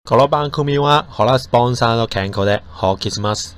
この番組はホラスポンサーの健康でお送りします。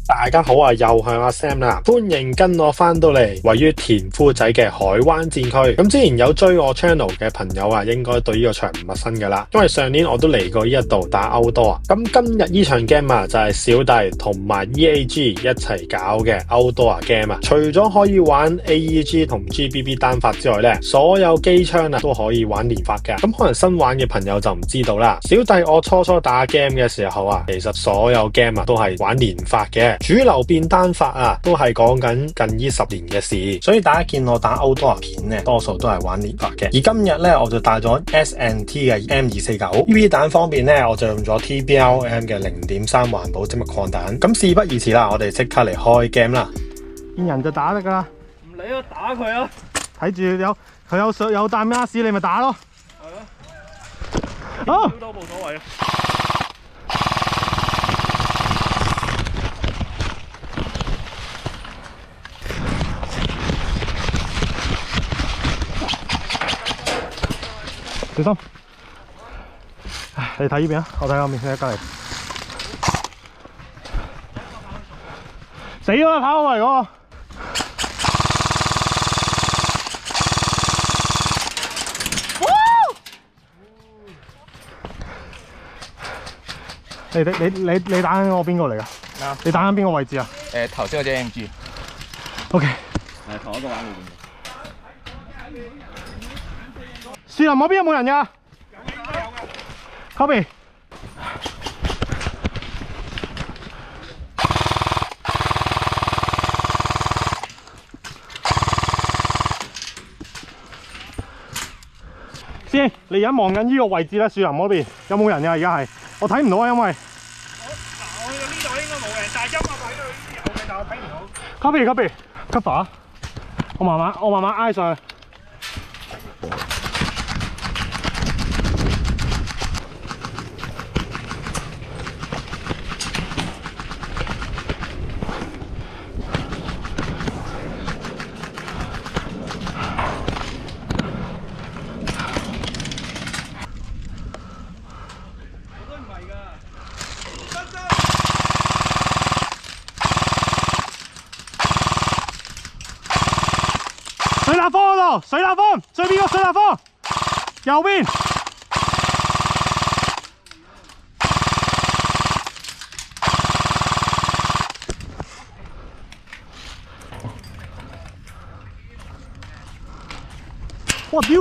大家好啊，又係阿 Sam 啦，歡迎跟我翻到嚟位於田夫仔嘅海灣戰區。咁之前有追我 channel 嘅朋友啊，應該對呢個場唔陌生噶啦，因為上年我都嚟過呢一度打歐多啊。咁今日呢場 game 啊，就係小弟同埋 EAG 一齊搞嘅歐多啊 game 啊。除咗可以玩 AEG 同 GBB 單發之外咧，所有機槍啊都可以玩連發嘅。咁可能新玩嘅朋友就唔知道啦。小弟我初打 game 嘅時候啊，其實所有 game 啊都係玩連發嘅。主流變單發啊，都係講緊近呢10年嘅事，所以大家見我打歐多片咧，多數都係玩連發嘅。而今日咧，我就帶咗 S&T 嘅 M249 EV 彈方面咧，我就用咗 TBLM 嘅0.3環保精密礦彈。咁事不宜遲啦，我哋即刻嚟開 game 啦。見人就打得噶啦，唔理啊，打佢啊！睇住佢有彈 mask， 你咪打咯。係啊，好都冇所謂啊。小心！你睇呢邊啊，我睇後面，你喺隔離。死咗啦，跑過嚟嗰個！你打緊我邊個嚟㗎？啊！你打緊邊個位置啊？頭先嗰隻 MG。OK。係同一個玩具。樹林嗰邊有冇人㗎？有嘅。Copy。師兄，你而家望緊呢個位置咧，樹林嗰邊有冇人㗎？而家係我睇唔到啊，因為我呢度應該冇人，但係音樂喺度有嘅，但我睇唔到。Copy。Cover。我慢慢挨上去。水立方嗰度，水立方，最邊個水立方？右邊。我屌！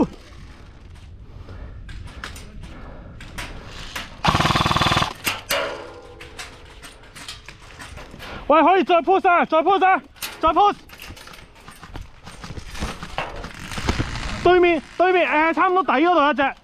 喂，可以再 push 啊，再 push 啊，再 push！對面差唔多底嗰度一隻。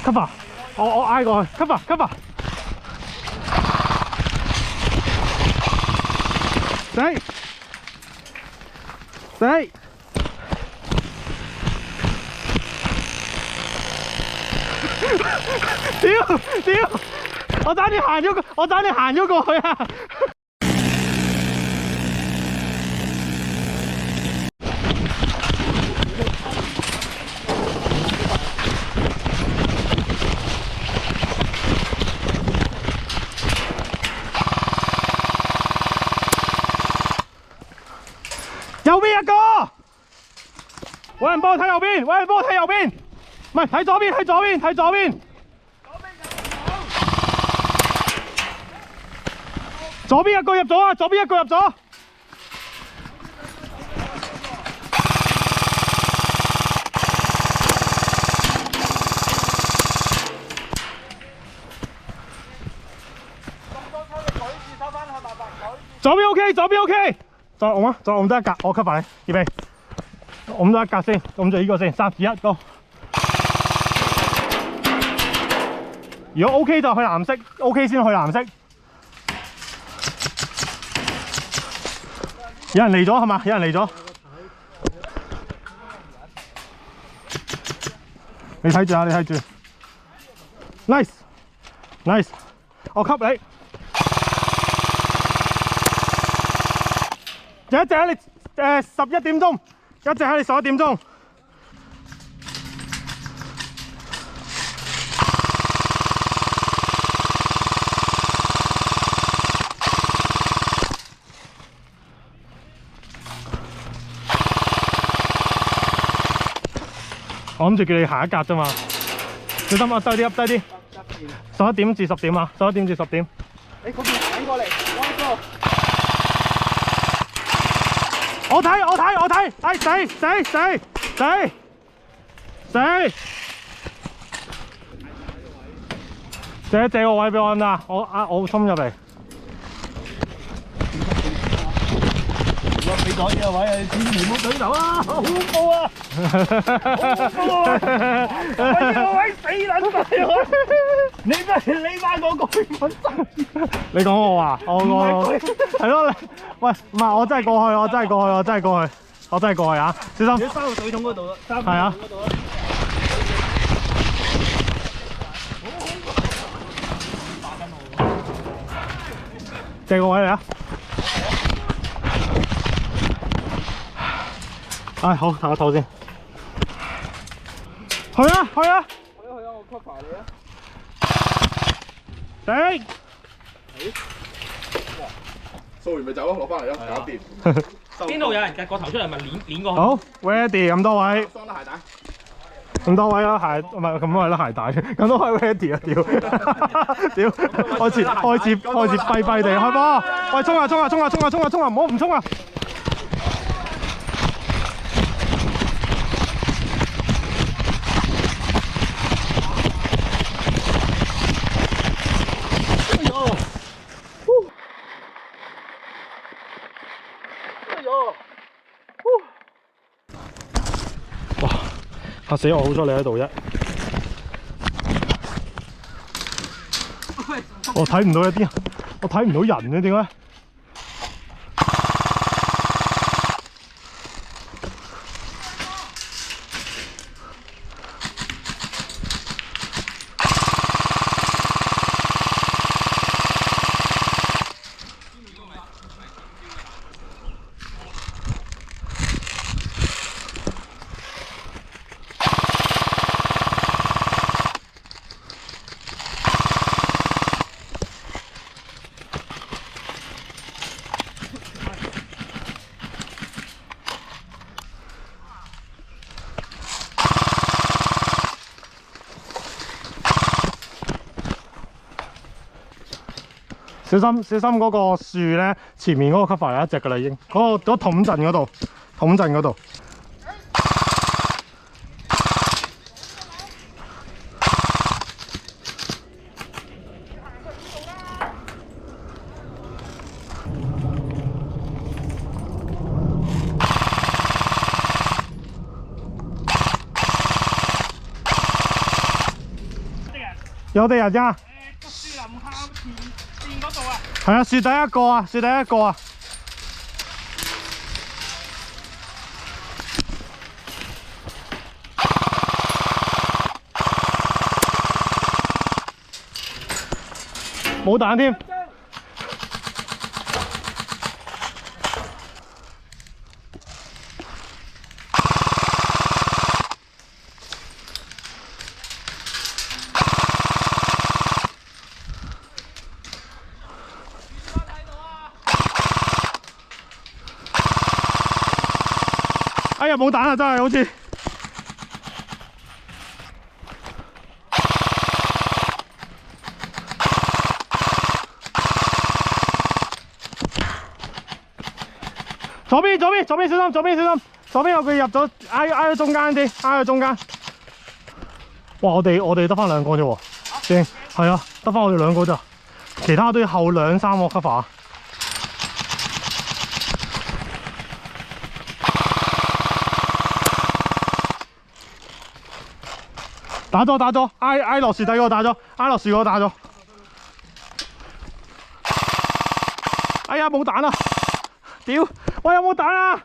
cover， 我挨過去 cover， 死！屌！我爭啲行咗過去啊！右邊一個，有人幫我睇右邊，唔係睇左邊，左邊一個入咗啊！左邊 OK， 左邊 OK， 再按啊，再按多一格，我 cover 你，預備，按多一格先，按住呢個先，3、2、1 ，Go。如果 OK 就去藍色 ，OK 先去藍色。有人嚟咗係嘛？有人嚟咗。你睇住啊！你睇住。Nice， 我吸你。有一隻喺你11點鐘，一隻喺你11點鐘。我諗住叫你下一格啫嘛，小心啊！低啲，低啲。11點至10點啊！11點至10點。你嗰邊醒過嚟，我睇，哎死！借個位俾我按啊！我衝入嚟。我俾咗呢個位啊！千祈唔好對頭啊！好恐怖啊！呢個位死撚晒我！你翻我嗰邊揾真。你講我話，我係咯，喂，唔係我真係過去啊！小心！你翻到水桶嗰度啦，係啊。借個位嚟啊！唉，好，唞一唞先。去啊！我 cover 你啊！頂！掃完咪走咯，攞翻嚟咯，搞掂。邊度有人夾個頭出嚟咪攣過去？好 ，ready 咁多位，裝得鞋帶。咁多位啦，鞋唔係咁多位啦，鞋帶，咁多位 ready 啊！屌，開始跛跛地開波，喂，衝啊！唔好唔衝啊！嚇死我！好彩你喺度啫，我睇唔到一啲，我睇唔到人嘅點解？小心嗰個樹咧，前面嗰個 cover 有一隻㗎啦，已經嗰桶陣嗰度。有地人咋？樹林靠前線嗰度啊！係啊，樹底一個啊！冇彈添。哎呀，冇彈啊！真係好似左邊小心！左邊有佢入咗，挨咗中間啲，挨咗中間。哇！我哋得翻2個啫喎，正係啊，得翻我哋2個咋，其他都要後2、3個 cover。打咗，挨落樹底嗰個打咗，挨落樹嗰個打咗。哎呀，冇彈啊！屌，喂，有冇彈啊？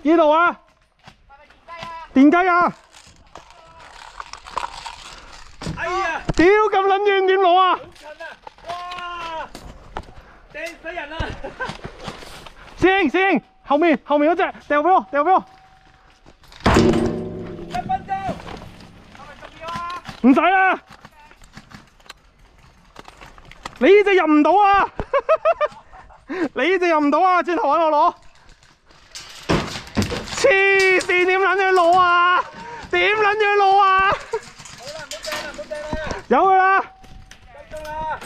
呢度啊！電雞啊！哎呀！屌，咁撚遠點攞啊？好近啊！哇！掟死人啦！師兄，後面嗰隻掉俾我。 1分鐘，係咪重要啊？唔使啦，你呢隻入唔到啊！你呢隻入唔到啊！轉頭揾我攞，黐線點撚樣攞啊？點撚樣攞啊？好啦，唔好掟啦，有佢啦！ 1分鐘啦，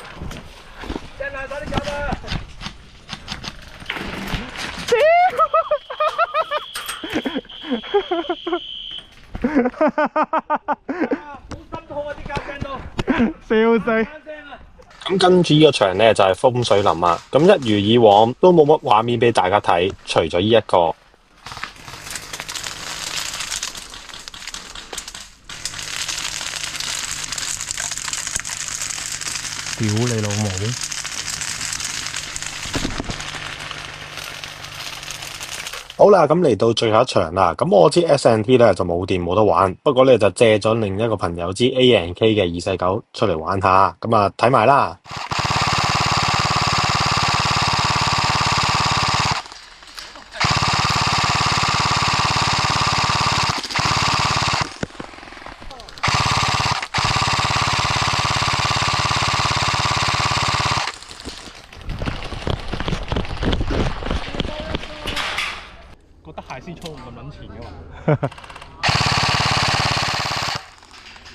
掟爛晒啲狗啊！好心痛啊！啲狗掟到，笑死！聲啊！咁跟住呢個場呢，就係風水林啊，咁一如以往都冇乜畫面俾大家睇，除咗呢一個。屌你老母！好啦，咁嚟到最後一場啦。咁我支 S&T 咧就冇電冇得玩，不過咧就借咗另一個朋友支 A&K 嘅249出嚟玩下。咁啊睇埋啦。覺得蟹先衝咁撚前嘅嘛。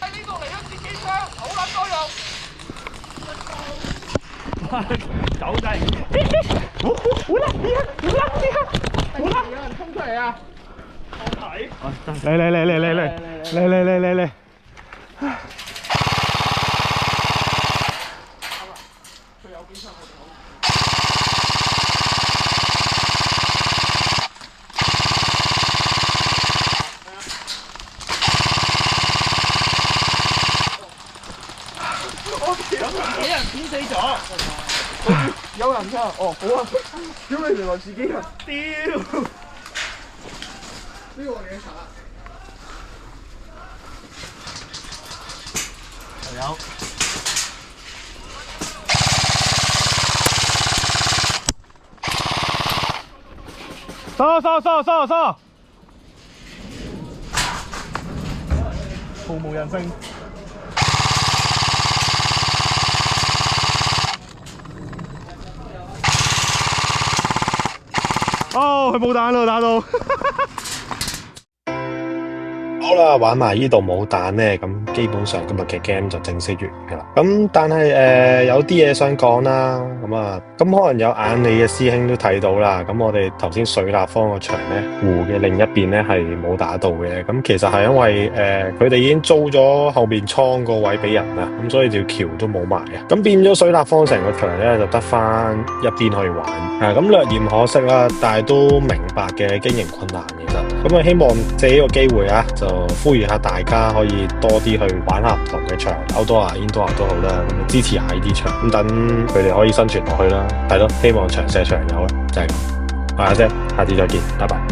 喺呢度嚟咗自己槍，好撚多用。狗仔，有人衝出嚟啊！嚟！俾人剪死咗。有人㗎，哦好啊！屌你原來自己人，屌！呢個我哋嘅查。有。收！毫無人性。哦，佢冇彈咯，打到。好啦，玩埋呢度冇彈呢，咁基本上今日嘅 game 就正式完㗎啦。咁但係有啲嘢想講啦，咁可能有眼利嘅師兄都睇到啦。咁我哋頭先水立方個場呢，湖嘅另一邊呢係冇打到嘅。咁其實係因為佢哋已經租咗後面倉個位俾人啦，咁所以條橋都冇埋啊。咁變咗水立方成個場呢，就得翻一邊可以玩。咁略嫌可惜啦，但係都明白嘅經營困難其實。咁啊，希望借呢個機會啊，就呼籲下大家可以多啲去玩下唔同嘅場，outdoor 啊、indoor 都好啦，咁支持下呢啲場，咁等佢哋可以生存落去啦。係咯，希望長射長有啦，就係咁。我係阿 Sam，下次再見，拜拜。